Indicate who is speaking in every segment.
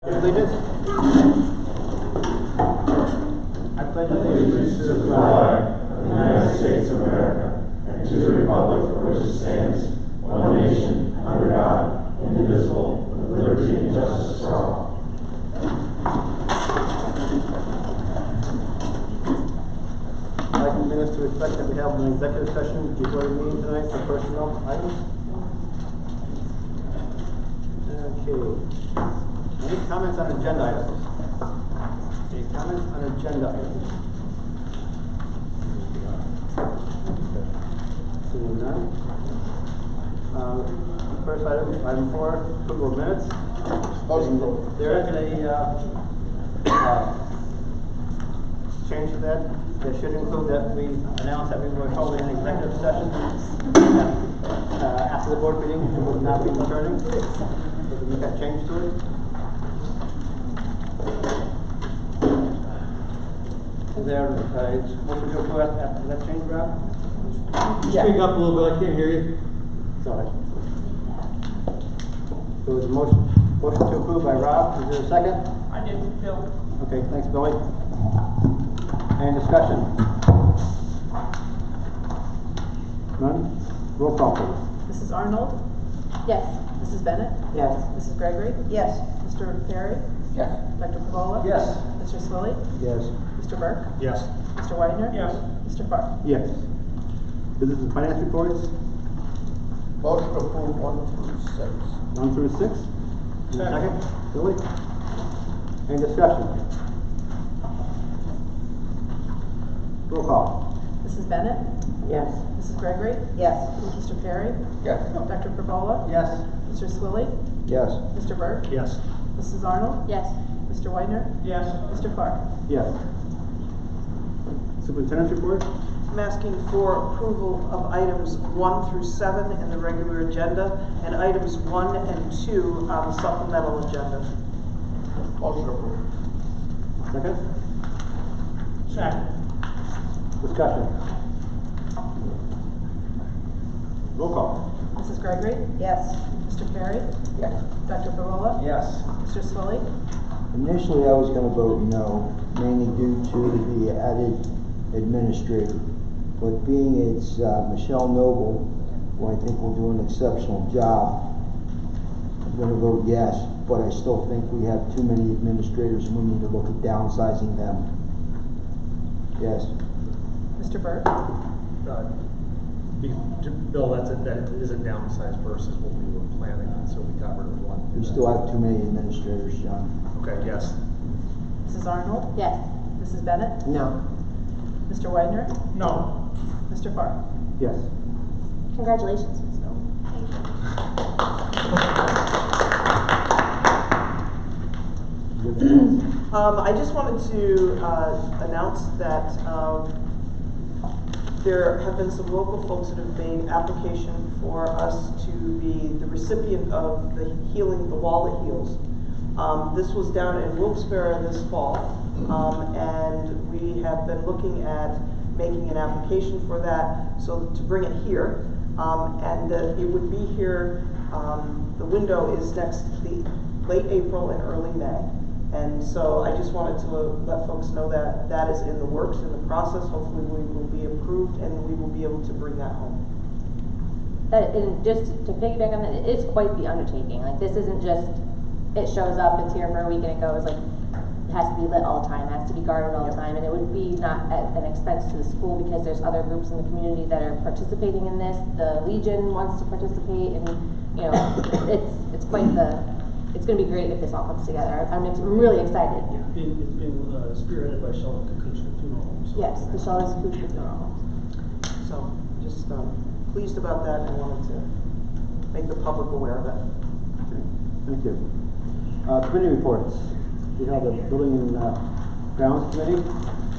Speaker 1: Allegiance. I pledge
Speaker 2: allegiance to the flag of the United States of America and to the republic for which it stands, one nation, under God, indivisible, with liberty and justice for all.
Speaker 1: I'd like the minutes to reflect that we have an executive session before the meeting tonight for personnel items. Okay. Any comments on agenda items? Any comments on agenda items? Seeing none. First item 4, approval of minutes. There is a change to that. That should include that we announced that we were holding an executive session after the board meeting and would not be returning. So we make that change to it. Is there motion to approve after that change, Rob?
Speaker 3: Speak up a little bit, I can't hear you.
Speaker 1: Sorry. There was a motion to approve by Rob. Is there a second?
Speaker 4: I did, Bill.
Speaker 1: Okay, thanks, Billy. Any discussion? None? Roll call, please.
Speaker 5: Mrs. Arnold? Yes. Mrs. Bennett?
Speaker 1: Yes.
Speaker 5: Mrs. Gregory?
Speaker 4: Yes.
Speaker 5: Mr. Perry?
Speaker 4: Yes.
Speaker 5: Dr. Pavola?
Speaker 1: Yes.
Speaker 5: Mr. Swilly?
Speaker 1: Yes.
Speaker 5: Mr. Burke?
Speaker 3: Yes.
Speaker 5: Mr. Widener?
Speaker 4: Yes.
Speaker 5: Mr. Farr?
Speaker 1: Yes. Business and finance reports?
Speaker 4: Motion to approve 1 through 6.
Speaker 1: 1 through 6. Second. Billy? Any discussion? Roll call.
Speaker 5: Mrs. Bennett?
Speaker 4: Yes.
Speaker 5: Mrs. Gregory?
Speaker 4: Yes.
Speaker 5: Mr. Perry?
Speaker 4: Yes.
Speaker 5: Dr. Pavola?
Speaker 1: Yes.
Speaker 5: Mr. Swilly?
Speaker 1: Yes.
Speaker 5: Mr. Burke?
Speaker 3: Yes.
Speaker 5: Mrs. Arnold? Yes. Mr. Widener?
Speaker 4: Yes.
Speaker 5: Mr. Farr?
Speaker 1: Yes. Superintendent's report?
Speaker 6: I'm asking for approval of items 1 through 7 in the regular agenda and items 1 and 2 on the supplemental agenda.
Speaker 4: Motion approved.
Speaker 1: Second.
Speaker 4: Second.
Speaker 1: Discussion. Roll call.
Speaker 5: Mrs. Gregory?
Speaker 6: Yes.
Speaker 5: Mr. Perry?
Speaker 4: Yes.
Speaker 5: Dr. Pavola?
Speaker 1: Yes.
Speaker 5: Mr. Swilly?
Speaker 7: Initially, I was going to vote no, mainly due to the added administrator. But being it's Michelle Noble, who I think will do an exceptional job, I'm going to vote yes. But I still think we have too many administrators and we need to look at downsizing them. Yes.
Speaker 5: Mr. Burke?
Speaker 3: Bill, that is a downsize versus what we were planning on, so we got rid of one.
Speaker 7: We still have too many administrators, John.
Speaker 3: Okay, yes.
Speaker 5: Mrs. Arnold? Yes. Mrs. Bennett?
Speaker 6: No.
Speaker 5: Mr. Widener?
Speaker 4: No.
Speaker 5: Mr. Farr?
Speaker 1: Yes.
Speaker 5: Congratulations, Ms. Noble.
Speaker 6: I just wanted to announce that there have been some local folks that have made application for us to be the recipient of the healing, the wall that heals. This was down in Wilkes-Barre this fall, and we have been looking at making an application for that, so to bring it here. And it would be here, the window is next the late April and early May. And so I just wanted to let folks know that that is in the works, in the process. Hopefully we will be approved and we will be able to bring that home.
Speaker 8: And just to piggyback on that, it's quite the undertaking. Like, this isn't just, it shows up, it's here for a week and it goes. Like, it has to be lit all the time, it has to be guarded all the time, and it would be not at an expense to the school because there's other groups in the community that are participating in this. The Legion wants to participate, and you know, it's quite the. It's going to be great if this all comes together. I'm really excited.
Speaker 9: It's been spearheaded by Charlotte Kukuch Funeral Homes.
Speaker 8: Yes, the Charlotte Kukuch Funeral Homes.
Speaker 6: So just pleased about that and wanted to make the public aware of it.
Speaker 1: Thank you. Committee reports. We have the Building and Grounds Committee.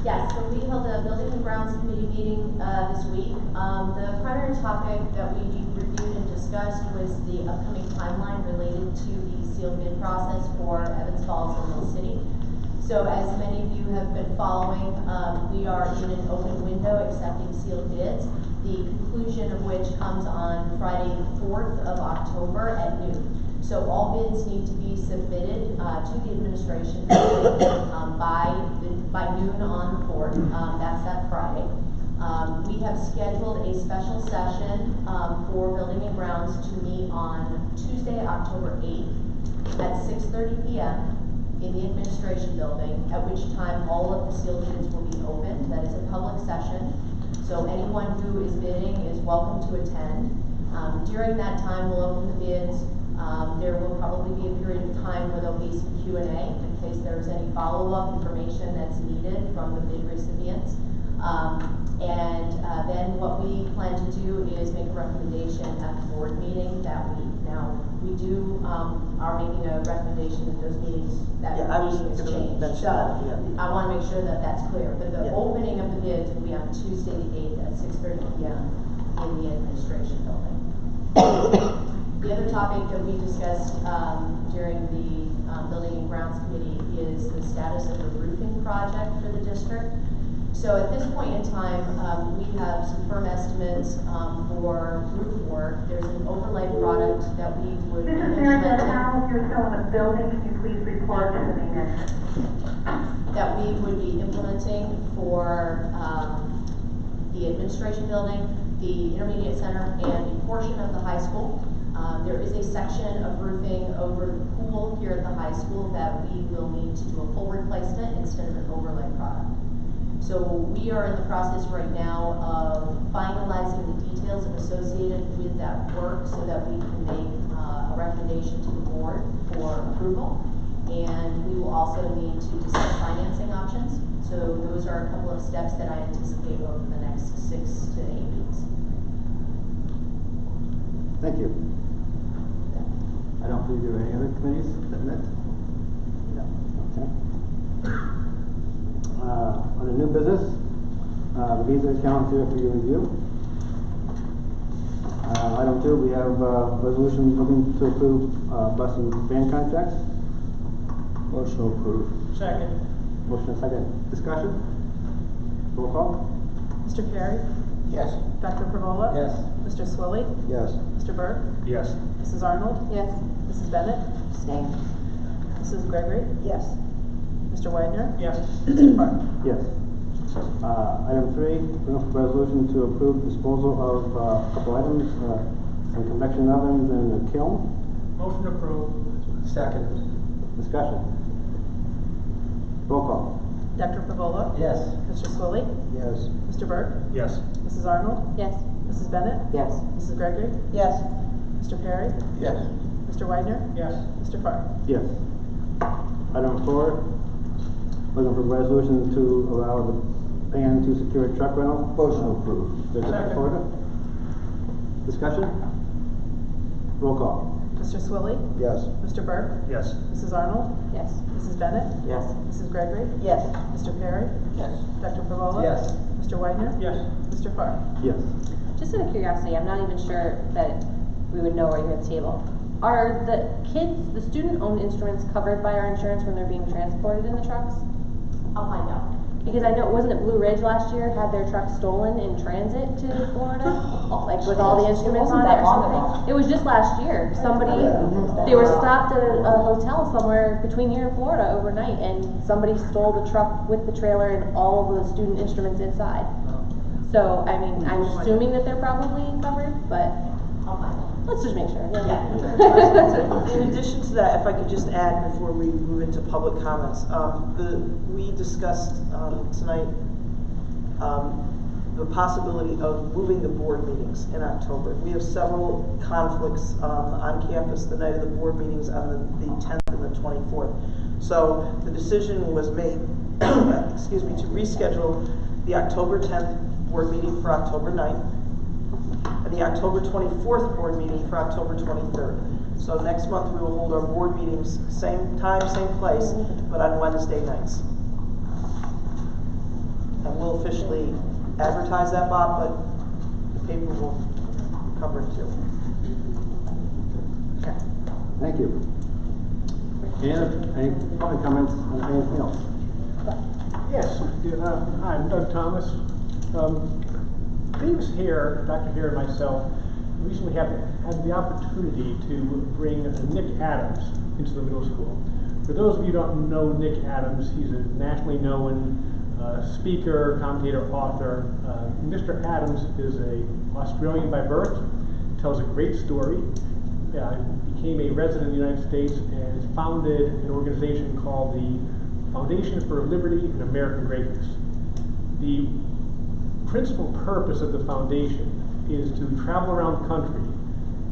Speaker 10: Yes, so we held a Building and Grounds Committee meeting this week. The primary topic that we reviewed and discussed was the upcoming timeline related to the sealed bid process for Evans Falls and Mill City. So as many of you have been following, we are in an open window accepting sealed bids, the conclusion of which comes on Friday the 4th of October at noon. So all bids need to be submitted to the administration by noon on the 4th. That's that Friday. We have scheduled a special session for Building and Grounds to meet on Tuesday, October 8th at 6:30 p.m. in the administration building, at which time all of the sealed bids will be opened. That is a public session. So anyone who is bidding is welcome to attend. During that time, we'll open the bids. There will probably be a period of time where there'll be some Q&A in case there's any follow-up information that's needed from the bid recipients. Then what we plan to do is make a recommendation at the board meeting that week. Now, we are making a recommendation that those meetings, that meeting is changed. So I want to make sure that that's clear. But the opening of the bids will be on Tuesday the 8th at 6:30 p.m. in the administration building. The other topic that we discussed during the Building and Grounds Committee is the status of the roofing project for the district. So at this point in time, we have some firm estimates for roof work. There's an overlay product that we would
Speaker 11: This is Mary Beth Howell. You're still in the building. Can you please report to the next?
Speaker 10: That we would be implementing for the administration building, the intermediate center, and a portion of the high school. There is a section of roofing over the pool here at the high school that we will need to do a full replacement instead of an overlay product. So we are in the process right now of finalizing the details associated with that work so that we can make a recommendation to the board for approval. And we will also need to discuss financing options. So those are a couple of steps that I anticipate over the next 6 to 8 weeks.
Speaker 1: Thank you. I don't believe there are any other committees that met?
Speaker 6: No.
Speaker 1: Okay. On the new business, the visa account here for your review. Item 2, we have resolution looking to approve bus and van contracts.
Speaker 7: Motion approved.
Speaker 9: Second.
Speaker 1: Motion and second. Discussion? Roll call?
Speaker 5: Mr. Perry?
Speaker 4: Yes.
Speaker 5: Dr. Pervola?
Speaker 4: Yes.
Speaker 5: Mr. Swilly?
Speaker 7: Yes.
Speaker 5: Mr. Burke?
Speaker 3: Yes.
Speaker 5: Mrs. Arnold?
Speaker 8: Yes.
Speaker 5: Mrs. Bennett?
Speaker 8: Abstain.
Speaker 5: Mrs. Gregory?
Speaker 6: Yes.
Speaker 5: Mr. Widener?
Speaker 9: Yes.
Speaker 5: Mr. Park?
Speaker 1: Yes. Item 3, resolution to approve disposal of a couple items, some convection ovens and a kiln.
Speaker 9: Motion approved.
Speaker 4: Second.
Speaker 1: Discussion? Roll call?
Speaker 5: Dr. Pervola?
Speaker 4: Yes.
Speaker 5: Mr. Swilly?
Speaker 7: Yes.
Speaker 5: Mr. Burke?
Speaker 3: Yes.
Speaker 5: Mrs. Arnold?
Speaker 8: Yes.
Speaker 5: Mrs. Bennett?
Speaker 8: Yes.
Speaker 5: Mrs. Gregory?
Speaker 6: Yes.
Speaker 5: Mr. Perry?
Speaker 4: Yes.
Speaker 5: Mr. Widener?
Speaker 9: Yes.
Speaker 5: Mr. Park?
Speaker 1: Yes. Item 4, looking for resolution to allow the ban to secure truck rental.
Speaker 7: Motion approved.
Speaker 1: There's a
Speaker 9: Second.
Speaker 1: order. Discussion? Roll call?
Speaker 5: Mr. Swilly?
Speaker 7: Yes.
Speaker 5: Mr. Burke?
Speaker 3: Yes.
Speaker 5: Mrs. Arnold?
Speaker 8: Yes.
Speaker 5: Mrs. Bennett?
Speaker 8: Yes.
Speaker 5: Mrs. Gregory?
Speaker 6: Yes.
Speaker 5: Mr. Perry?
Speaker 4: Yes.
Speaker 5: Dr. Pervola?
Speaker 4: Yes.
Speaker 5: Mr. Widener?
Speaker 9: Yes.
Speaker 5: Mr. Farr?
Speaker 7: Yes.
Speaker 8: Just out of curiosity, I'm not even sure that we would know right here at the table. Are the student-owned instruments covered by our insurance when they're being transported in the trucks?
Speaker 10: I'll find out.
Speaker 8: Because I know, wasn't it Blue Ridge last year had their truck stolen in transit to Florida? Like with all the instruments on it or something? It was just last year. Somebody, they were stopped at a hotel somewhere between here and Florida overnight, and somebody stole the truck with the trailer and all of the student instruments inside. So, I mean, I'm assuming that they're probably covered, but
Speaker 10: I'll find out.
Speaker 8: let's just make sure.
Speaker 6: In addition to that, if I could just add before we move into public comments, we discussed tonight the possibility of moving the board meetings in October. We have several conflicts on campus the night of the board meetings on the 10th and the 24th. So the decision was made, excuse me, to reschedule the October 10th board meeting for October 9th. And the October 24th board meeting for October 23rd. So next month we will hold our board meetings, same time, same place, but on Wednesday nights. And we'll officially advertise that, Bob, but the paper will cover it too.
Speaker 1: Okay. Thank you. Any public comments on anything else?
Speaker 9: Yes, hi, I'm Doug Thomas. Davis here, Dr. Hare and myself, recently had the opportunity to bring Nick Adams into the middle school. For those of you who don't know Nick Adams, he's a nationally known speaker, commentator, author. Mr. Adams is an Australian by birth, tells a great story, became a resident of the United States and founded an organization called the Foundation for Liberty and American Greatness. The principal purpose of the foundation is to travel around the country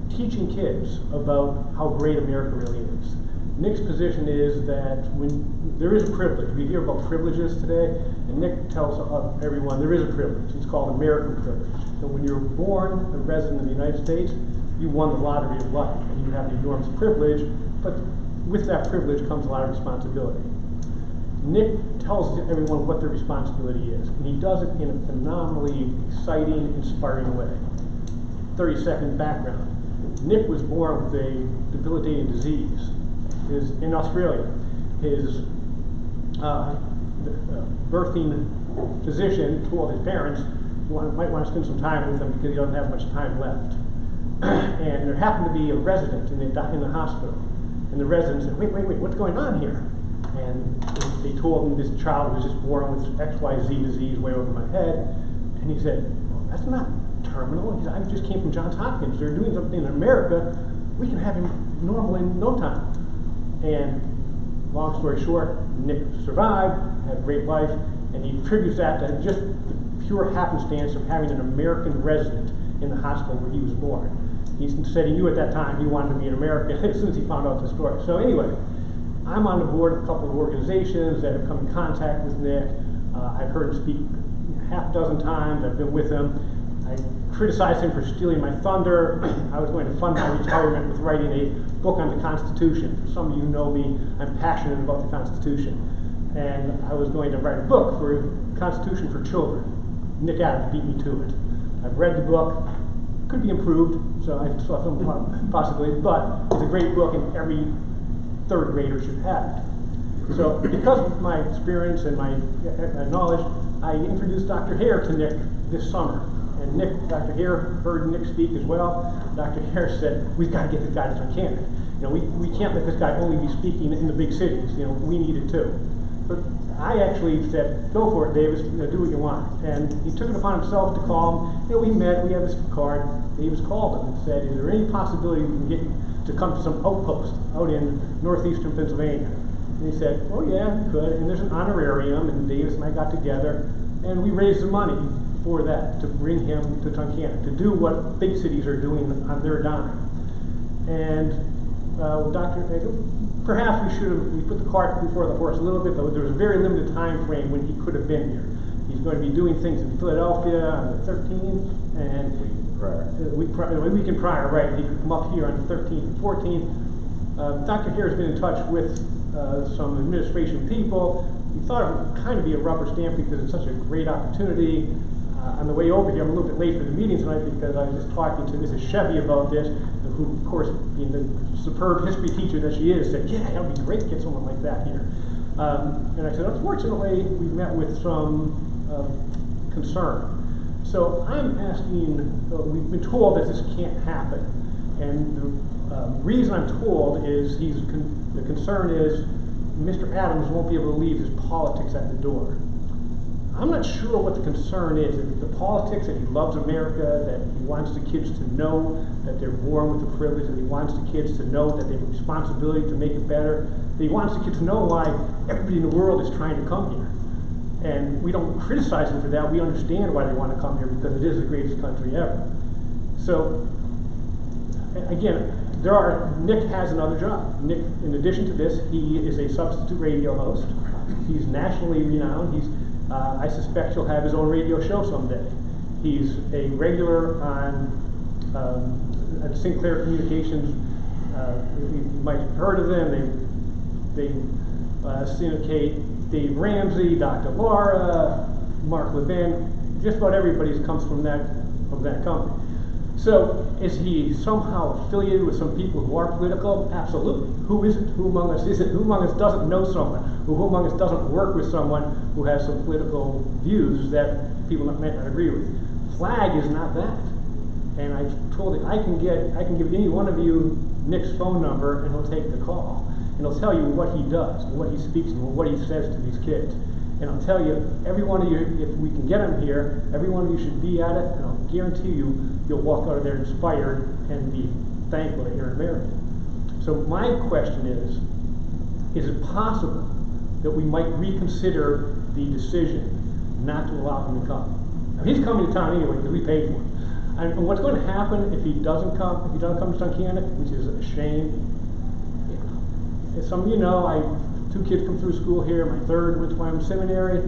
Speaker 9: teaching kids about how great America really is. Nick's position is that when there is a privilege, we hear about privileges today, and Nick tells everyone there is a privilege. It's called American privilege. So when you're born a resident of the United States, you won the lottery of life, and you have an enormous privilege, but with that privilege comes a lot of responsibility. Nick tells everyone what their responsibility is, and he does it in a phenomenally exciting, inspiring way. 30-second background. Nick was born with a debilitating disease. In Australia, his birthing physician told his parents, you might want to spend some time with him because he doesn't have much time left. And there happened to be a resident in the hospital, and the resident said, wait, what's going on here? And they told him this child was just born with XYZ disease way over my head. And he said, well, that's not terminal. He said, I just came from Johns Hopkins. They're doing something in America. We can have him normal in no time. And long story short, Nick survived, had a great life, and he attributes that to just the pure happenstance of having an American resident in the hospital where he was born. He said he knew at that time he wanted to be an American as soon as he found out the story. So anyway, I'm on the board of a couple of organizations that have come in contact with Nick. I've heard him speak half a dozen times. I've been with him. I criticized him for stealing my thunder. I was going to fund my retirement with writing a book on the Constitution. For some of you who know me, I'm passionate about the Constitution. And I was going to write a book for Constitution for Children. Nick Adams beat me to it. I've read the book. Could be improved, so I saw some possibility, but it's a great book and every third grader should have it. So because of my experience and my knowledge, I introduced Dr. Hare to Nick this summer. And Dr. Hare heard Nick speak as well. Dr. Hare said, we've got to get this guy to Tunkhannock. We can't let this guy only be speaking in the big cities. We need it too. But I actually said, go for it, Davis, do what you want. And he took it upon himself to call him. We met, we had this card. Davis called him and said, is there any possibility we can get you to come to some outpost out in northeastern Pennsylvania? And he said, oh yeah, we could. And there's an honorarium, and Davis and I got together, and we raised the money for that, to bring him to Tunkhannock, to do what big cities are doing on their dime. And perhaps we put the cart before the horse a little bit, but there was a very limited time frame when he could have been here. He's going to be doing things in Philadelphia on the 13th, and a week prior, right? He could come up here on the 13th and 14th. Dr. Hare has been in touch with some administration people. we thought it would kind of be a rubber stamp because it's such a great opportunity. On the way over here, I'm a little bit late for the meeting tonight because I was just talking to Mrs. Chevy about this, who, of course, being the superb history teacher that she is, said, yeah, that would be great to get someone like that here. And I said, unfortunately, we've met with some concern. So I'm asking, we've been told that this can't happen. And the reason I'm told is the concern is Mr. Adams won't be able to leave his politics at the door. I'm not sure what the concern is. If the politics that he loves America, that he wants the kids to know that they're born with the privilege, that he wants the kids to know that they have a responsibility to make it better, that he wants the kids to know why everybody in the world is trying to come here. And we don't criticize them for that. We understand why they want to come here because it is the greatest country ever. So, again, Nick has another job. Nick, in addition to this, he is a substitute radio host. He's nationally renowned. I suspect he'll have his own radio show someday. He's a regular on at Sinclair Communications. You might have heard of them. They syndicate Dave Ramsey, Dr. Laura, Mark Levin. Just about everybody comes from that company. So, is he somehow affiliated with some people who are political? Absolutely. Who isn't? Who among us isn't? Who among us doesn't know someone? Who among us doesn't work with someone who has some political views that people might not agree with? Flag is not that. And I told him I can give any one of you Nick's phone number and he'll take the call. And he'll tell you what he does, and what he speaks, and what he says to these kids. And I'll tell you, every one of you, if we can get him here, every one of you should be at it, and I'll guarantee you'll walk out of there inspired and be thankful that you're an American. So my question is it possible that we might reconsider the decision not to allow him to come? Now, he's coming to town anyway because we paid for him. And what's going to happen if he doesn't come to Duncannon, which is a shame? As some of you know, two kids come through school here. My third went to Wyoming Seminary.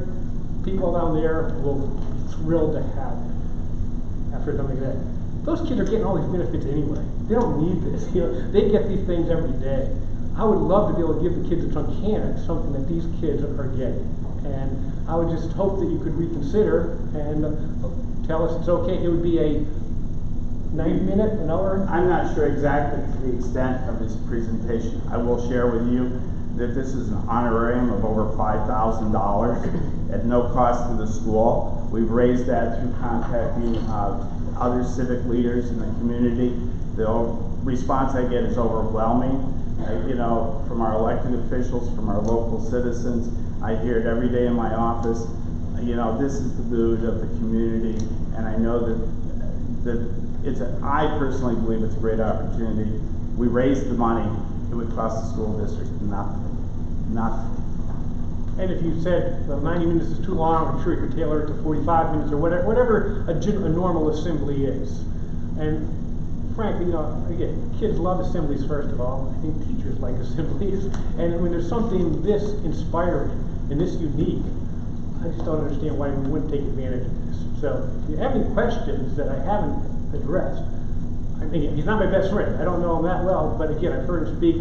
Speaker 9: People down there will be thrilled to have him after something like that. Those kids are getting all these benefits anyway. They don't need this. They get these things every day. I would love to be able to give the kids of Duncannon something that these kids are getting. And I would just hope that you could reconsider and tell us it's okay. It would be a 90-minute, an hour?
Speaker 2: I'm not sure exactly to the extent of his presentation. I will share with you that this is an honorarium of over $5,000 at no cost to the school. We've raised that through contacting other civic leaders in the community. The response I get is overwhelming. From our elected officials, from our local citizens. I hear it every day in my office. This is the mood of the community, and I know that I personally believe it's a great opportunity. We raised the money. It would cost the school district nothing.
Speaker 9: And if you said 90 minutes is too long, I'm sure you could tailor it to 45 minutes or whatever a normal assembly is. And frankly, again, kids love assemblies first of all. I think teachers like assemblies. And when there's something this inspiring and this unique, I just don't understand why we wouldn't take advantage of this. So if you have any questions that I haven't addressed, he's not my best friend. I don't know him that well, but again, I've heard him speak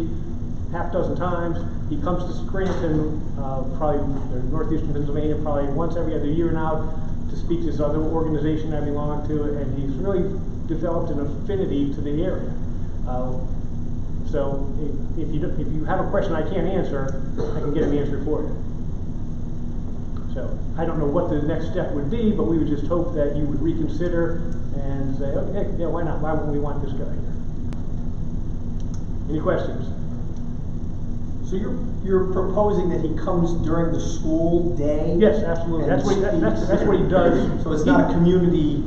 Speaker 9: half dozen times. He comes to Scranton, probably northeastern Pennsylvania, probably once every other year now to speak to this other organization I belong to, and he's really developed an affinity to the area. So if you have a question I can't answer, I can get an answer for you. So I don't know what the next step would be, but we would just hope that you would reconsider and say, okay, yeah, why not? Why wouldn't we want this guy here? Any questions?
Speaker 12: So you're proposing that he comes during the school day?
Speaker 9: Yes, absolutely. That's what he does.
Speaker 12: So it's not a community.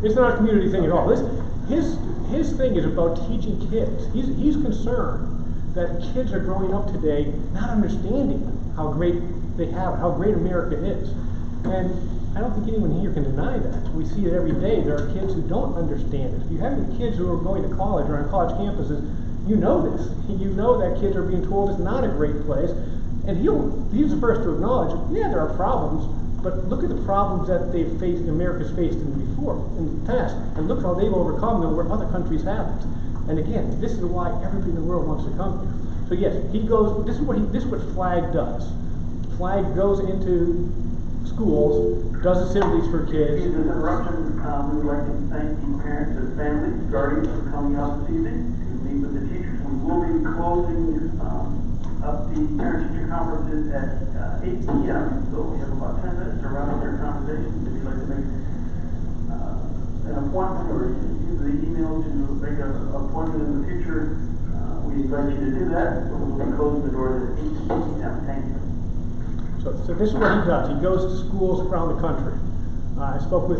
Speaker 9: It's not a community thing at all. His thing is about teaching kids. He's concerned that kids are growing up today not understanding how great how great America is. And I don't think anyone here can deny that. We see it every day. There are kids who don't understand it. If you have any kids who are going to college or on college campuses, you know this. You know that kids are being told it's not a great place. And he's the first to acknowledge, yeah, there are problems, but look at the problems that America's faced in the past, and look how they've overcome them where other countries haven't. And again, this is why everybody in the world wants to come here. So yes, he goes. This is what Flag does. flag goes into schools, does assemblies for kids.
Speaker 13: Excuse the interruption, we would like to thank the parents and families, guardians for coming out this evening to meet with the teachers. We will be closing up the parent-teacher conferences at 8 p.m. So we have about 10 minutes to round up your conversation. If you'd like to make an appointment or use the email to make an appointment in the future, we invite you to do that. We'll be closing the doors at 8 p.m. Thank you.
Speaker 9: So this is what he does. He goes to schools around the country. I spoke with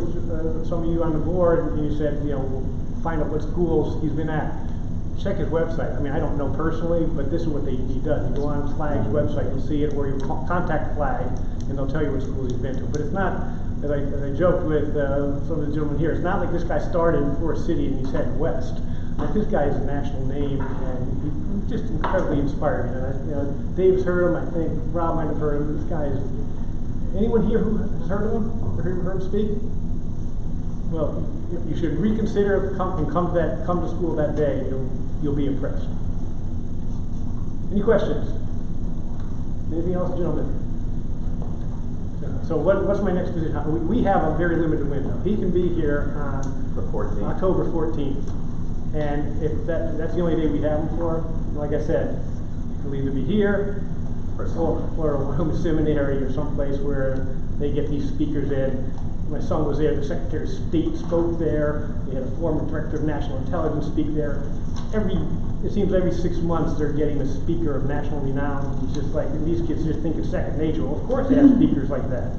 Speaker 9: some of you on the board, and you said, you know, find out what schools he's been at. Check his website. I mean, I don't know personally, but this is what he does. You go on Flag's website, you'll see it, or you contact Flag, and they'll tell you what schools he's been to. But it's not, as I joked with some of the gentlemen here, it's not like this guy started in Forest City and he's heading west. Like, this guy is a national name, and he's just incredibly inspiring. And you know, Dave's heard him. I think Rob might have heard him. This guy is. Anyone here who has heard of him or heard him speak? Well, you should reconsider come to school that day. You'll be impressed. Any questions? Anything else, gentlemen? So what's my next position? We have a very limited window. He can be here on October 14th. And if that's the only day we have him for, like I said, he'll either be here or Wyoming Seminary or someplace where they get these speakers in. My son was there, the Secretary of State spoke there, they had a former Director of National Intelligence speak there. It seems every 6 months they're getting a speaker of national renown. It's just like, and these kids just think it's second nature. Well, of course they have speakers like that.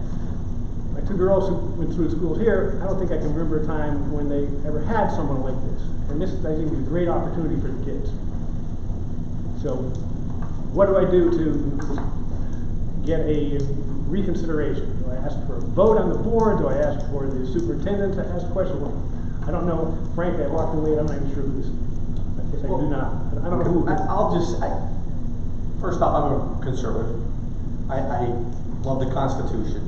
Speaker 9: My two girls who went through schools here, I don't think I can remember a time when they ever had someone like this. And this, I think, is a great opportunity for the kids. So, what do I do to get a reconsideration? Do I ask for a vote on the board? Do I ask for the superintendent to ask questions? Well, I don't know. Frankly, I walked away, I'm not even sure who this is. I guess I do not. I don't know who.
Speaker 12: First off, I'm a conservative. I love the Constitution.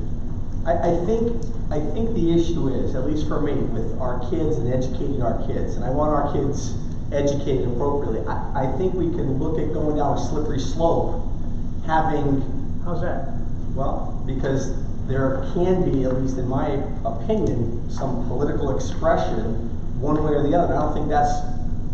Speaker 12: I think the issue is, at least for me, with our kids and educating our kids, and I want our kids educated appropriately. I think we can look at going down a slippery slope, having.
Speaker 9: How's that?
Speaker 12: Well, because there can be, at least in my opinion, some political expression one way or the other. I don't think that's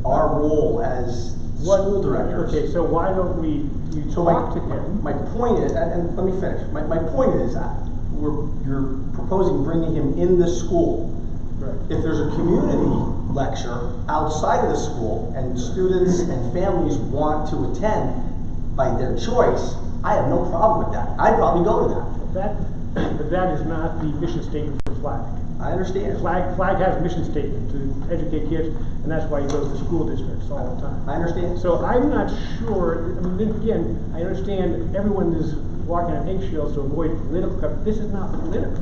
Speaker 12: our role as school directors.
Speaker 9: Okay, so why don't you talk to him?
Speaker 12: My point is, and let me finish. My point is that you're proposing bringing him in the school.
Speaker 9: Right.
Speaker 12: If there's a community lecture outside of the school and students and families want to attend by their choice, I have no problem with that. I'd probably go to that.
Speaker 9: But that is not the mission statement for Flag.
Speaker 12: I understand.
Speaker 9: Flag has a mission statement to educate kids, and that's why he goes to school districts all the time.
Speaker 12: I understand.
Speaker 9: So I'm not sure, I mean, again, I understand everyone is walking on eggshells to avoid political coverage. This is not political.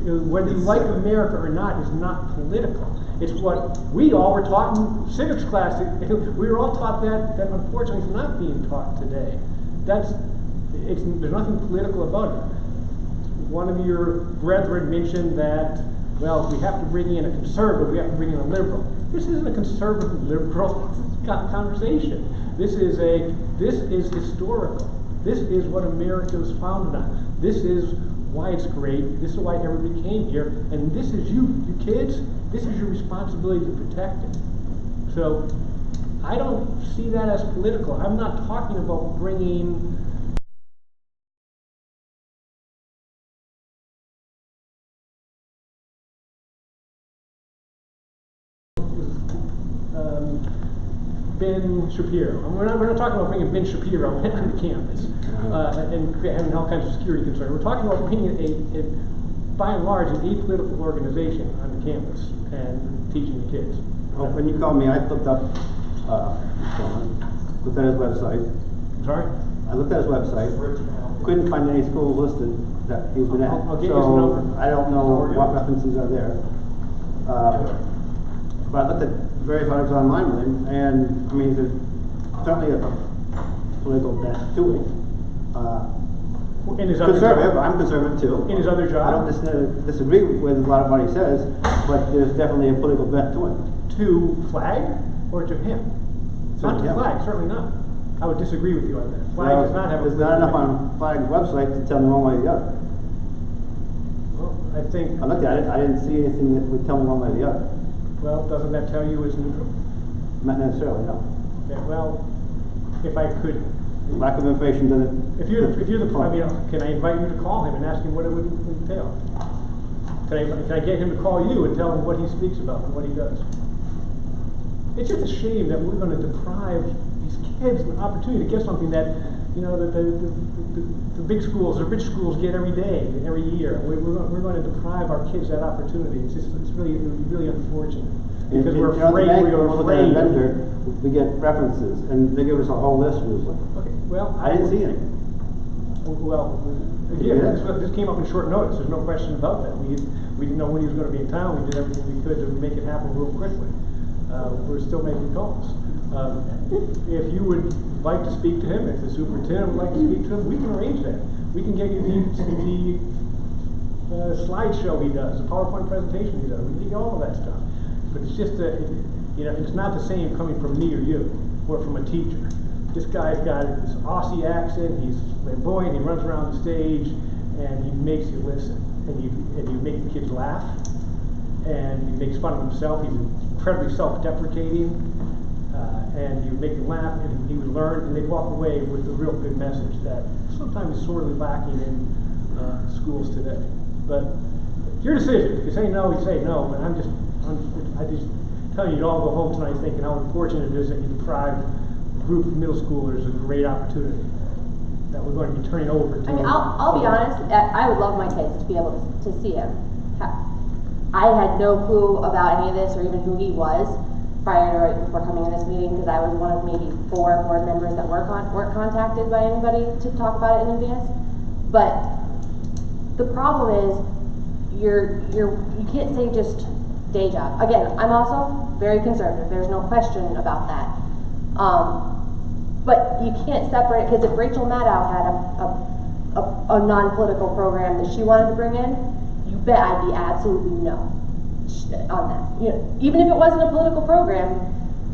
Speaker 9: Whether you like America or not is not political. It's what we all were taught in civics class. We were all taught that unfortunately is not being taught today. There's nothing political about it. One of your brethren mentioned that, well, if we have to bring in a conservative, we have to bring in a liberal. This isn't a conservative liberal conversation. This is historical. This is what America was founded on. This is why it's great. This is why everybody came here. And this is you kids, this is your responsibility to protect it. So I don't see that as political. I'm not talking about bringing Ben Shapiro. We're not talking about bringing Ben Shapiro on the campus and having all kinds of security concerns. We're talking about bringing by and large, an apolitical organization on the campus and teaching the kids.
Speaker 1: Well, when you called me, I looked at his website.
Speaker 9: Sorry?
Speaker 1: I looked at his website. Couldn't find any schools listed that he's been at.
Speaker 9: I'll give you his number.
Speaker 1: I don't know what references are there. But I looked at various articles online with him, and I mean, there's certainly a political bent to it.
Speaker 9: In his other
Speaker 1: conservative,
Speaker 9: job.
Speaker 1: I'm conservative too.
Speaker 9: In his other job?
Speaker 1: I don't disagree with a lot of what he says, but there's definitely a political bent to it.
Speaker 9: To Flag or to him? Not to
Speaker 1: him.
Speaker 9: Flag, certainly not. I would disagree with you on that. Flag does not have a.
Speaker 1: There's not enough on Flag's website to tell me one way or the other.
Speaker 9: Well, I think.
Speaker 1: I looked at it, I didn't see anything that would tell me one way or the other.
Speaker 9: Well, doesn't that tell you it's neutral?
Speaker 1: Not necessarily, no.
Speaker 9: Yeah, well, if I could.
Speaker 1: Lack of information doesn't.
Speaker 9: If you're the, I mean, can I invite you to call him and ask him what it would entail? Can I get him to call you and tell him what he speaks about and what he does? It's just a shame that we're gonna deprive these kids an opportunity to get something that, you know, the big schools, the rich schools get every day, every year. We're gonna deprive our kids that opportunity. It's really unfortunate. Because we're afraid,
Speaker 1: we get references, and they give us a whole list usually.
Speaker 9: Okay, well.
Speaker 1: I didn't see any.
Speaker 9: Well, again, this came up in short notice, there's no question about that. We didn't know when he was gonna be in town, we did everything we could to make it happen real quickly. We're still making calls. If you would like to speak to him, if the superintendent would like to speak to him, we can arrange that. We can get you the slideshow he does, the PowerPoint presentation he does, we can get you all of that stuff. But it's just you know, it's not the same coming from me or you, or from a teacher. This guy's got this Aussie accent, he's flamboyant, he runs around the stage, and he makes you listen. And you make the kids laugh, and he makes fun of himself, he's incredibly self-deprecating, and you make them laugh, and he would learn, and they walk away with a real good message that sometimes is sorely lacking in schools today. But your decision. If you say no, you say no, but I just telling you to all go home tonight thinking how unfortunate it is that you deprived a group of middle schoolers of a great opportunity that we're going to be turning over to.
Speaker 8: I mean, I'll be honest, I would love my kids to be able to see him. I had no clue about any of this or even who he was prior to right before coming in this meeting, because I was one of maybe 4 board members that weren't contacted by anybody to talk about it in advance. But the problem is, you can't say just day job. Again, I'm also very conservative. There's no question about that. But you can't separate, because if Rachel Maddow had a non-political program that she wanted to bring in, you bet I'd be absolutely no on that. You know, even if it wasn't a political program,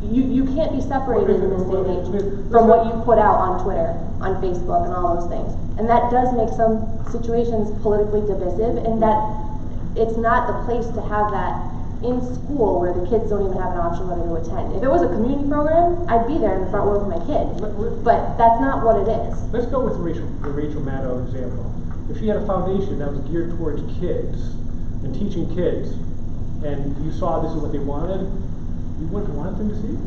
Speaker 8: you can't be separated in this day and age from what you put out on Twitter, on Facebook, and all those things. And that does make some situations politically divisive, and that it's not the place to have that in school where the kids don't even have an option whether to attend. If it was a community program, I'd be there in the front row with my kids. But that's not what it is.
Speaker 9: Let's go with the Rachel Maddow example. If she had a foundation that was geared towards kids and teaching kids, and you saw this is what they wanted, you wouldn't want them to see it?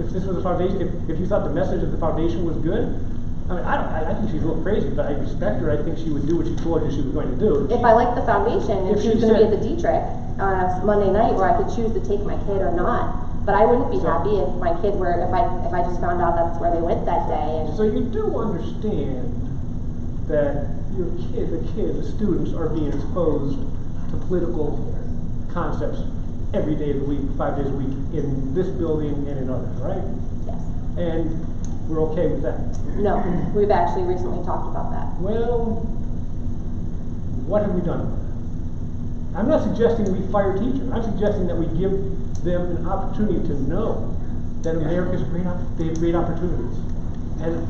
Speaker 9: If this was a foundation, if you thought the message of the foundation was good, I mean, I think she's a little crazy, but I respect her. I think she would do what she told you she was going to do.
Speaker 8: If I liked the foundation, and she was going to be at the D-Trick on a Monday night where I could choose to take my kid or not, but I wouldn't be happy if my kid were, if I just found out that's where they went that day. And
Speaker 9: so you do understand that the students are being exposed to political concepts every day of the week, 5 days a week, in this building and in others, right?
Speaker 8: Yes.
Speaker 9: And we're okay with that?
Speaker 8: No, we've actually recently talked about that.
Speaker 9: Well, what have we done? I'm not suggesting we fire teachers. I'm suggesting that we give them an opportunity to know that America's they have great opportunities. And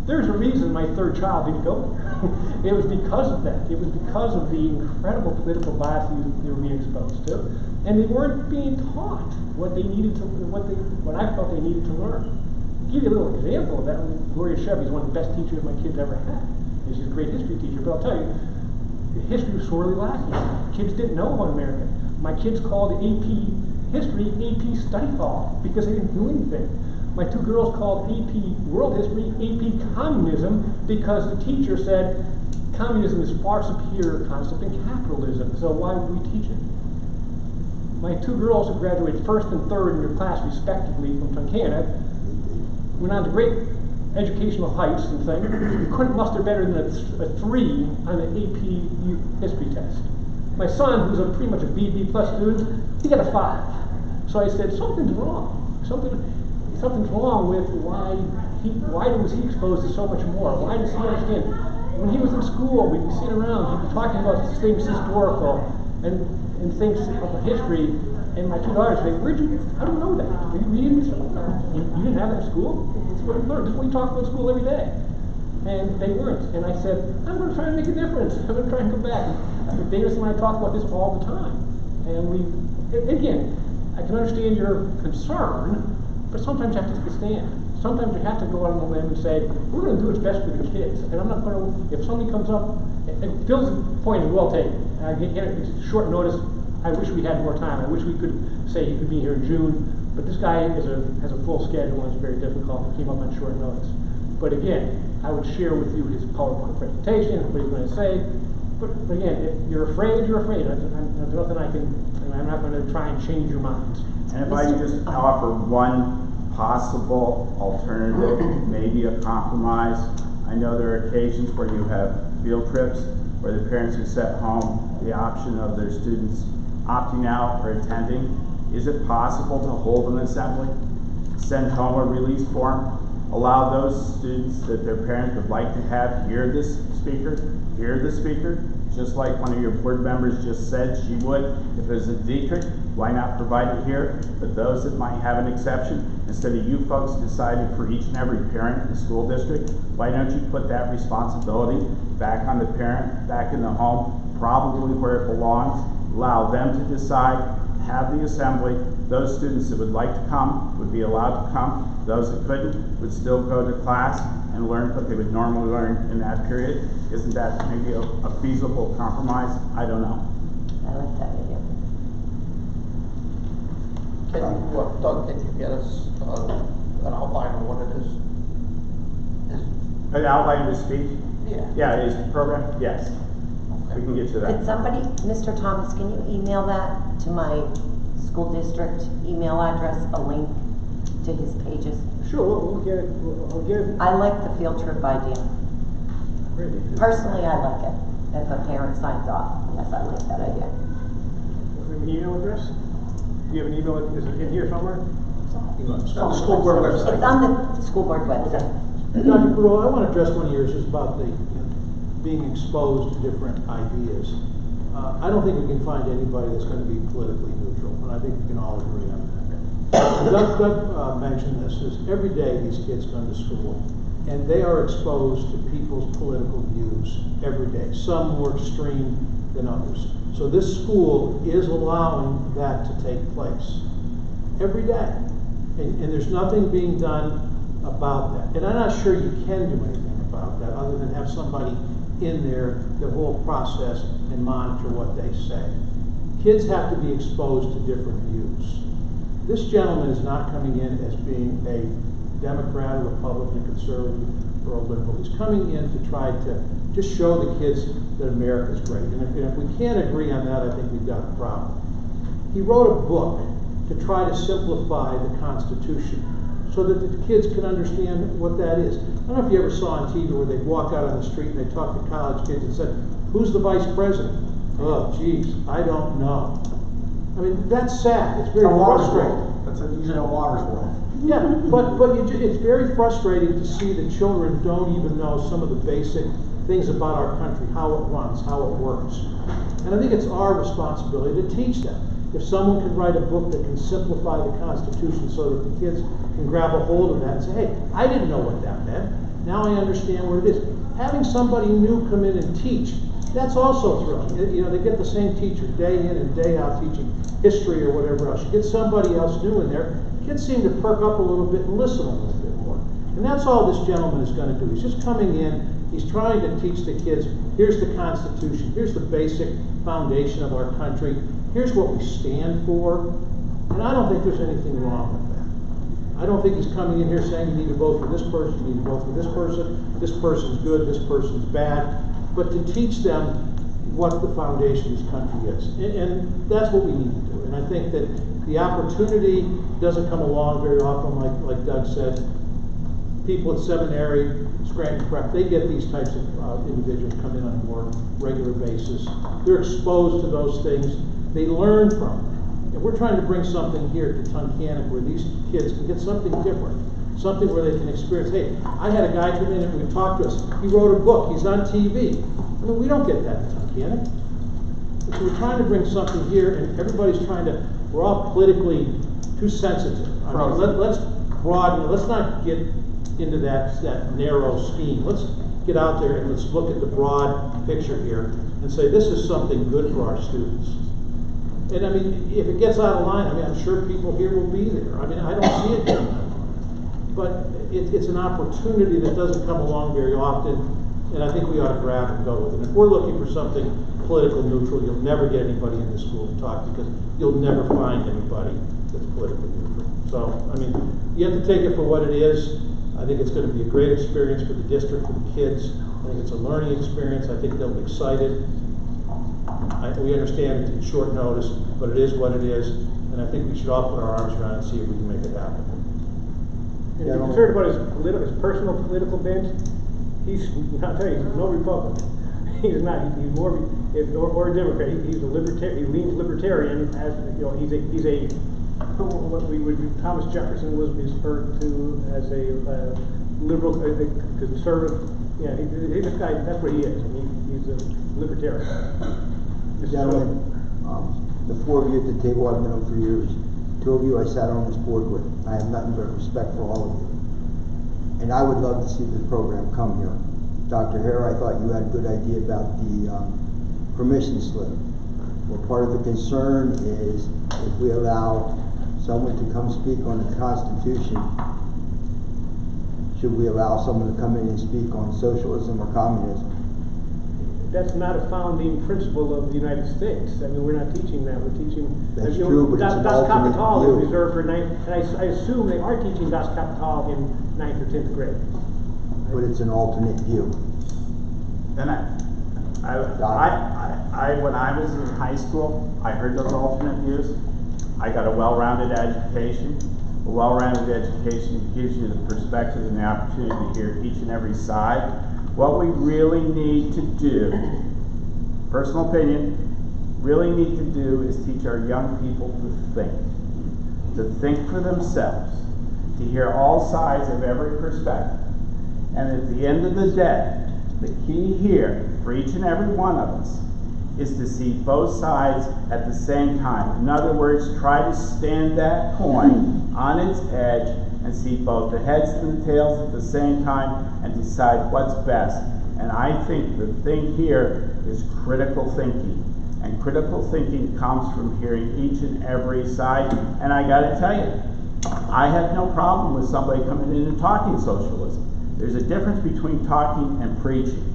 Speaker 9: there's a reason my 3rd child didn't go there. It was because of that. It was because of the incredible political bias they were being exposed to. And they weren't being taught what they needed to, what I felt they needed to learn. I'll give you a little example of that. Gloria Chevy is one of the best teachers my kids ever had. And she's a great history teacher, but I'll tell you, history was sorely lacking. Kids didn't know about America. My kids called AP History AP Study Hall because they didn't do anything. My 2 girls called AP World History AP Communism because the teacher said communism is far superior concept than capitalism, so why would we teach it? My 2 girls who graduated 1st and 3rd in their class respectively from Tunkhannock went on to great educational heights and things. You couldn't muster better than a 3 on the AP history test. My son, who's pretty much a B+ student, he got a 5. So I said, something's wrong. Something's wrong with why was he exposed to so much more? Why does he understand? When he was in school, we'd be sitting around, he'd be talking about things historical and things of history, and my 2 daughters say, how do you know that? Are you reading this? You didn't have it in school? we talk about school every day. And they weren't. And I said, I'm going to try and make a difference. I'm going to try and come back. Davis and I talk about this all the time. And again, I can understand your concern, but sometimes you have to take a stand. Sometimes you have to go out on the limb and say, we're going to do what's best for your kids. And I'm not going to, if somebody comes up, and Phil's point is well taken. Again, it's short notice. I wish we had more time. I wish we could say he could be here in June. But this guy has a full schedule and it's very difficult. He came up on short notice. But again, I would share with you his PowerPoint presentation, what he's going to say. But again, if you're afraid, you're afraid. There's nothing I'm not going to try and change your minds.
Speaker 2: And if I could just offer one possible alternative, maybe a compromise. I know there are occasions where you have field trips where the parents have set home the option of their students opting out or attending. Is it possible to hold an assembly, send home a release form, allow those students that their parents would like to have hear the speaker, just like one of your board members just said she would if it was a Dietrich, why not provide it here? But those that might have an exception, instead of you folks deciding for each and every parent in the school district, why don't you put that responsibility back on the parent, back in the home, probably where it belongs, allow them to decide, have the assembly. Those students that would like to come would be allowed to come. Those that couldn't would still go to class and learn what they would normally learn in that period. Isn't that maybe a feasible compromise? I don't know.
Speaker 8: I like that idea.
Speaker 4: Doug, can you get us an outline of what it is?
Speaker 2: An outline of the speech?
Speaker 4: Yeah.
Speaker 2: Yeah, is the program? Yes. We can get to that.
Speaker 14: Could somebody, Mr. Thomas, can you email that to my school district email address, a link to his pages?
Speaker 9: Sure, we'll get it. I'll get it.
Speaker 14: I like the field trip idea. Personally, I like it. If a parent signs off, yes, I like that idea.
Speaker 9: An email address? Do you have an email? Is it in here somewhere?
Speaker 12: It's on the school board website.
Speaker 14: It's on the school board website.
Speaker 15: Dr. Perot, I want to address one of yours, just about the being exposed to different ideas. I don't think we can find anybody that's going to be politically neutral, and I think we can all agree on that. Doug mentioned this, is every day these kids come to school, and they are exposed to people's political views every day, some more extreme than others. So this school is allowing that to take place every day, and there's nothing being done about that. And I'm not sure you can do anything about that other than have somebody in there the whole process and monitor what they say. Kids have to be exposed to different views. This gentleman is not coming in as being a Democrat, a Republican, conservative, or a liberal. He's coming in to try to just show the kids that America's great. And if we can't agree on that, I think we've got a problem. He wrote a book to try to simplify the Constitution so that the kids can understand what that is. I don't know if you ever saw on TV where they'd walk out on the street and they'd talk to college kids and said, who's the vice president? Oh, geez, I don't know. I mean, that's sad. It's very frustrating.
Speaker 12: That's usually a Waters world.
Speaker 15: Yeah, but it's very frustrating to see that children don't even know some of the basic things about our country, how it runs, how it works. And I think it's our responsibility to teach them. If someone can write a book that can simplify the Constitution so that the kids can grab a hold of that and say, hey, I didn't know what that meant. Now I understand what it is. Having somebody new come in and teach, that's also thrilling. You know, they get the same teacher day in and day out teaching history or whatever else. You get somebody else new in there, kids seem to perk up a little bit and listen a little bit more. And that's all this gentleman is going to do. He's just coming in, he's trying to teach the kids, here's the Constitution, here's the basic foundation of our country, here's what we stand for. And I don't think there's anything wrong with that. I don't think he's coming in here saying you need to vote for this person, you need to vote for this person's good, this person's bad, but to teach them what the foundation of this country is. And that's what we need to do. And I think that the opportunity doesn't come along very often, like Doug said. People at seminary, Scranton Prep, they get these types of individuals come in on a more regular basis. They're exposed to those things. They learn from them. And we're trying to bring something here to Tunkhannock where these kids can get something different. Something where they can experience, hey, I had a guy come in and would talk to us. He wrote a book. He's on TV. I mean, we don't get that in Tunkhannock. So we're trying to bring something here, and everybody's trying to, we're all politically too sensitive. I mean, let's broaden, let's not get into that narrow scheme. Let's get out there and let's look at the broad picture here and say this is something good for our students. And I mean, if it gets out of line, I mean, I'm sure people here will be there. I mean, I don't see it getting out of line. But it's an opportunity that doesn't come along very often, and I think we ought to grab and go with it. If we're looking for something political neutral, you'll never get anybody in this school to talk because you'll never find anybody that's politically neutral. So, I mean, you have to take it for what it is. I think it's going to be a great experience for the district, for the kids. I think it's a learning experience. I think they'll be excited. We understand it's short notice, but it is what it is, and I think we should all put our arms around it and see if we can make it happen.
Speaker 9: If you're concerned about his personal political bent, I'll tell you, he's no Republican. He's not. He's more or a Democrat. He's a libertarian. He leans libertarian. As you know, he's a what we would Thomas Jefferson was referred to as a liberal, conservative. Yeah, he's a guy. That's what he is. I mean, he's a libertarian.
Speaker 7: Gentlemen, the four of you at the table I've known for years. Two of you I sat on this board with. I have nothing but respect for all of you. And I would love to see this program come here. Dr. Hare, I thought you had a good idea about the permission slip. Well, part of the concern is if we allow someone to come speak on the Constitution, should we allow someone to come in and speak on socialism or communism?
Speaker 9: That's not a founding principle of the United States. I mean, we're not teaching that. We're teaching.
Speaker 7: That's true, but it's an
Speaker 9: Das
Speaker 7: alternate
Speaker 9: Kapital
Speaker 7: view.
Speaker 9: is reserved for ninth, and I assume they are teaching Das Kapital in 9th or 10th grade.
Speaker 7: But it's an alternate view.
Speaker 2: Then when I was in high school, I heard those alternate views. I got a well-rounded education. A well-rounded education gives you the perspective and the opportunity to hear each and every side. What we really need to do, personal opinion, really need to do is teach our young people to think for themselves, to hear all sides of every perspective. And at the end of the day, the key here for each and every one of us is to see both sides at the same time. In other words, try to stand that coin on its edge and see both the heads and the tails at the same time and decide what's best. And I think the thing here is critical thinking. And critical thinking comes from hearing each and every side. And I gotta tell you, I have no problem with somebody coming in and talking socialism. There's a difference between talking and preaching.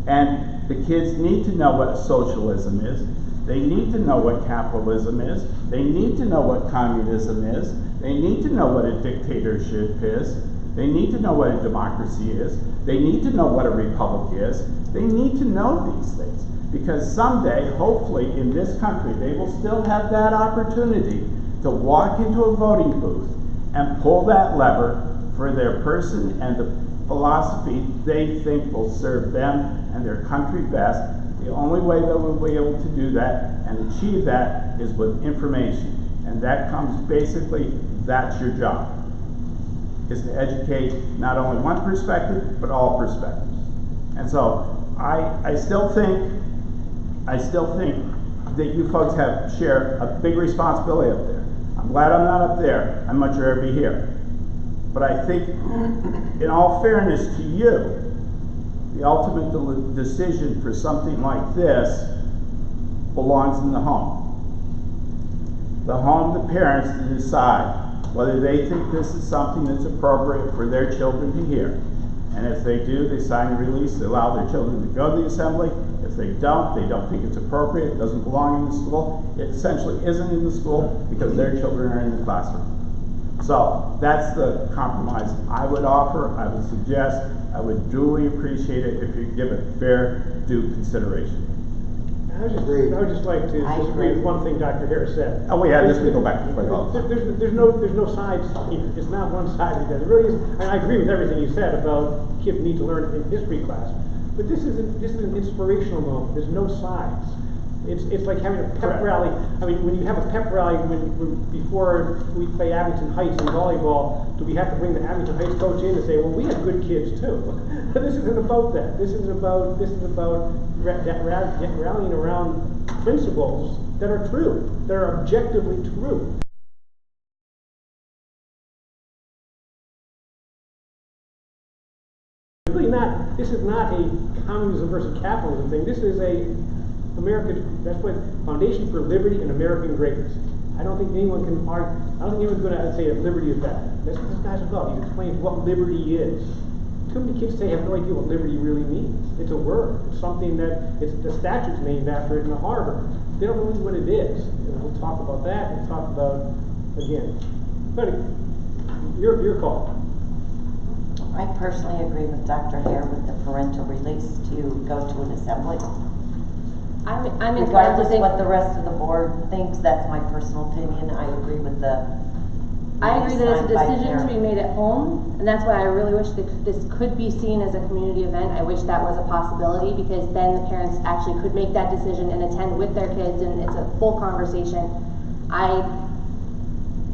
Speaker 2: And the kids need to know what socialism is. They need to know what capitalism is. They need to know what communism is. They need to know what a dictatorship is. They need to know what a democracy is. They need to know what a republic is. They need to know these things. Because someday, hopefully, in this country, they will still have that opportunity to walk into a voting booth and pull that lever for their person and the philosophy they think will serve them and their country best. The only way that we'll be able to do that and achieve that is with information. And that comes basically, that's your job, is to educate not only one perspective, but all perspectives. And so I still think that you folks share a big responsibility up there. I'm glad I'm not up there. I'd much rather be here. But I think, in all fairness to you, the ultimate decision for something like this belongs in the home. The home, the parents to decide whether they think this is something that's appropriate for their children to hear. And if they do, they sign a release, they allow their children to go to the assembly. If they don't think it's appropriate, it doesn't belong in the school, it essentially isn't in the school because their children are in the classroom. So that's the compromise I would offer, I would suggest. I would duly appreciate it if you give it fair due consideration.
Speaker 9: I would just like to disagree with one thing Dr. Harris said.
Speaker 2: Oh, yeah, this can go back.
Speaker 9: There's no sides here. It's not one side of it. It really is. And I agree with everything you said about kids need to learn in history class. But this is an inspirational moment. There's no sides. It's like having a pep rally. I mean, when you have a pep rally, before we play Abington Heights in volleyball, do we have to bring the Abington Heights coach in and say, well, we have good kids too? This isn't about that. This is about rallying around principles that are true, that are objectively true. Really not, this is not a communism versus capitalism thing. This is a that's what Foundation for Liberty and American Greatness. I don't think anyone can argue, I don't think anyone's going to say that liberty is bad. That's what this guy's about. He explains what liberty is. Too many kids today have no idea what liberty really means. It's a word. It's something that, the statute's named after it in Harvard. They don't know what it is. And we'll talk about that and talk about, again. But your call.
Speaker 14: I personally agree with Dr. Hare with the parental release to go to an assembly.
Speaker 8: I'm inclined to
Speaker 14: Regardless
Speaker 8: think,
Speaker 14: what the rest of the board thinks, that's my personal opinion. I agree with the.
Speaker 8: I agree that it's a
Speaker 14: signed by
Speaker 8: decision to be
Speaker 14: parent.
Speaker 8: made at home, and that's why I really wish that this could be seen as a community event. I wish that was a possibility, because then the parents actually could make that decision and attend with their kids, and it's a full conversation.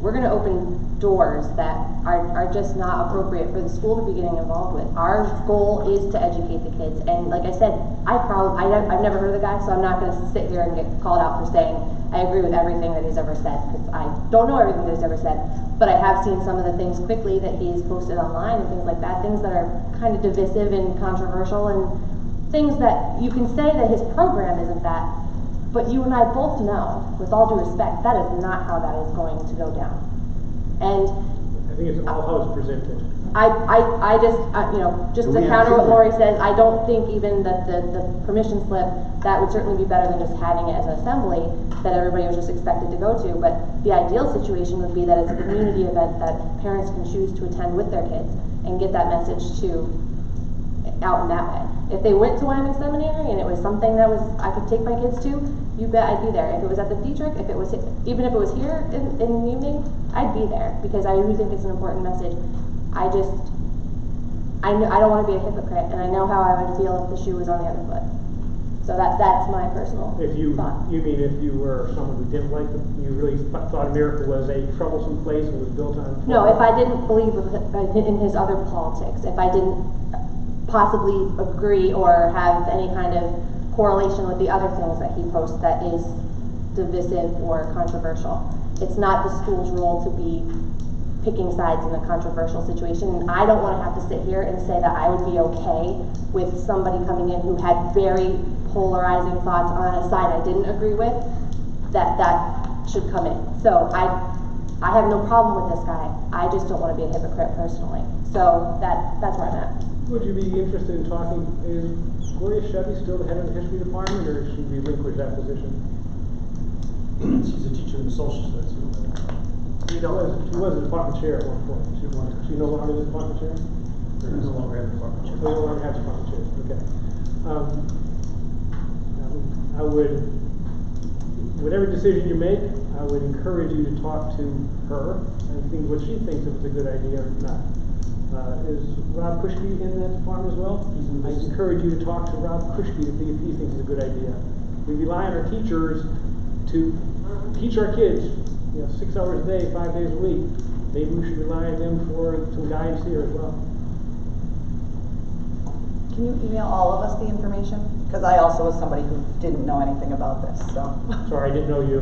Speaker 8: We're gonna open doors that are just not appropriate for the school to be getting involved with. Our goal is to educate the kids, and like I said, I've never heard of the guy, so I'm not gonna sit here and get called out for saying I agree with everything that he's ever said, because I don't know everything that he's ever said, but I have seen some of the things quickly that he's posted online and things like that, things that are kind of divisive and controversial, and things that you can say that his program isn't that, but you and I both know, with all due respect, that is not how that is going to go down. And
Speaker 9: I think it's all how it's presented.
Speaker 8: I just, just to counter what Lori says, I don't think even that the permission slip, that would certainly be better than just having it as an assembly that everybody was just expected to go to. But the ideal situation would be that it's a community event that parents can choose to attend with their kids and get that message out in that way. If they went to Wyoming Seminary and it was something that I could take my kids to, you bet I'd be there. If it was at the Dietrich, even if it was here in the evening, I'd be there, because I do think it's an important message. I don't want to be a hypocrite, and I know how I would feel if the shoe was on the other foot. So that's my personal thought.
Speaker 9: You mean if you were someone who didn't like you really thought America was a troublesome place and was built on?
Speaker 8: No, if I didn't believe in his other politics, if I didn't possibly agree or have any kind of correlation with the other things that he posts that is divisive or controversial. It's not the school's role to be picking sides in a controversial situation, and I don't want to have to sit here and say that I would be okay with somebody coming in who had very polarizing thoughts on a side I didn't agree with, that should come in. So I have no problem with this guy. I just don't want to be a hypocrite personally. So that's where I'm at.
Speaker 9: Would you be interested in talking, is Gloria Chevy still the head of the history department, or should she relinquish that position?
Speaker 3: She's a teacher in the social studies.
Speaker 9: She was a department chair at one point. She no longer the department chair?
Speaker 3: She no longer has a department chair.
Speaker 9: They no longer have department chairs, okay. I would, whatever decision you make, I would encourage you to talk to her and think what she thinks if it's a good idea or not. Is Rob Kushke in that department as well? I encourage you to talk to Rob Kushke to see if he thinks it's a good idea. We rely on our teachers to teach our kids, 6 hours a day, 5 days a week. Maybe we should rely on them for some guidance here as well.
Speaker 5: Can you email all of us the information? Because I also was somebody who didn't know anything about this, so.
Speaker 9: Sorry, I didn't know you.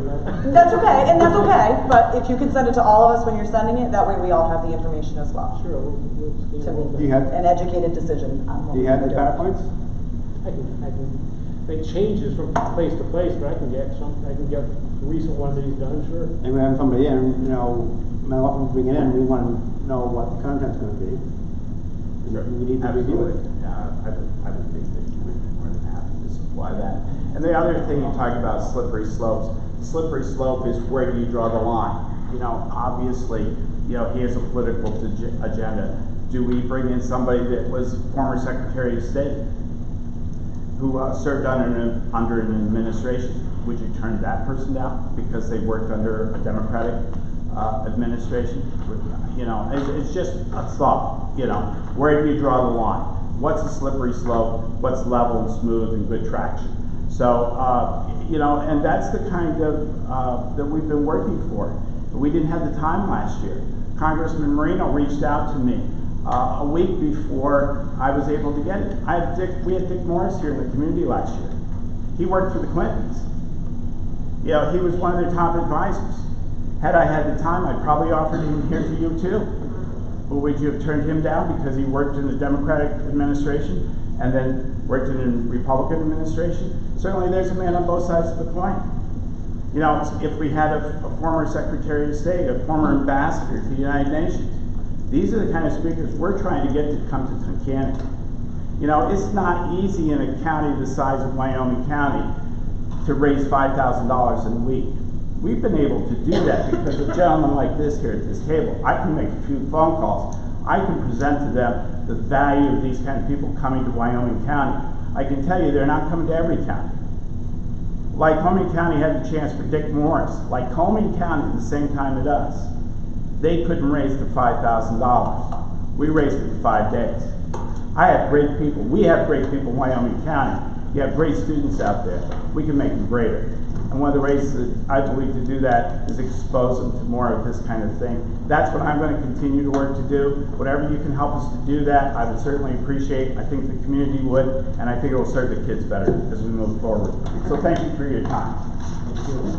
Speaker 5: That's okay, and that's okay, but if you can send it to all of us when you're sending it, that way we all have the information as well.
Speaker 9: Sure.
Speaker 5: To make an educated decision on what
Speaker 1: Do you have the PowerPoints?
Speaker 9: I can. It changes from place to place, but I can get the recent one that he's done, sure.
Speaker 1: And we have somebody in, no matter what we bring it in, we want to know what the content's going to be.
Speaker 2: Sure.
Speaker 1: We need to review it.
Speaker 2: I would think that you would be more than happy to supply that. And the other thing you talk about, slippery slopes. Slippery slope is where do you draw the line? Obviously, he has a political agenda. Do we bring in somebody that was former Secretary of State who served under an administration? Would you turn that person down because they worked under a Democratic administration? It's just a thought. Where do you draw the line? What's a slippery slope? What's level and smooth and good traction? So, and that's the kind of that we've been working for. We didn't have the time last year. Congressman Marino reached out to me a week before I was able to get it. We had Dick Morris here in the community last year. He worked for the Clintons. He was one of their top advisors. Had I had the time, I'd probably offered him here for you too.
Speaker 16: But would you have turned him down because he worked in the Democratic administration and then worked in a Republican administration? Certainly there's a man on both sides of the coin. You know, if we had a former Secretary of State, a former ambassador to the United Nations, these are the kind of speakers we're trying to get to come to Tunkhannock. You know, it's not easy in a county the size of Wyoming County to raise $5,000 in a week. We've been able to do that because of gentlemen like this here at this table. I can make a few phone calls. I can present to them the value of these kind of people coming to Wyoming County. I can tell you they're not coming to every county. Lycoming County had the chance for Dick Morris. Lycoming County at the same time it does. They couldn't raise the $5,000. We raised it in 5 days. I have great people. We have great people in Wyoming County. You have great students out there. We can make them greater. And one of the ways that I believe to do that is expose them to more of this kind of thing. That's what I'm going to continue to work to do. Whatever you can help us to do that, I would certainly appreciate. I think the community would, and I think it will serve the kids better as we move forward. So thank you for your time.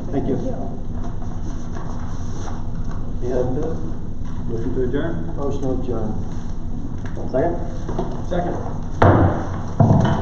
Speaker 1: Thank you. And motion to adjourn?
Speaker 7: Motion to adjourn.
Speaker 1: Second?
Speaker 12: Second.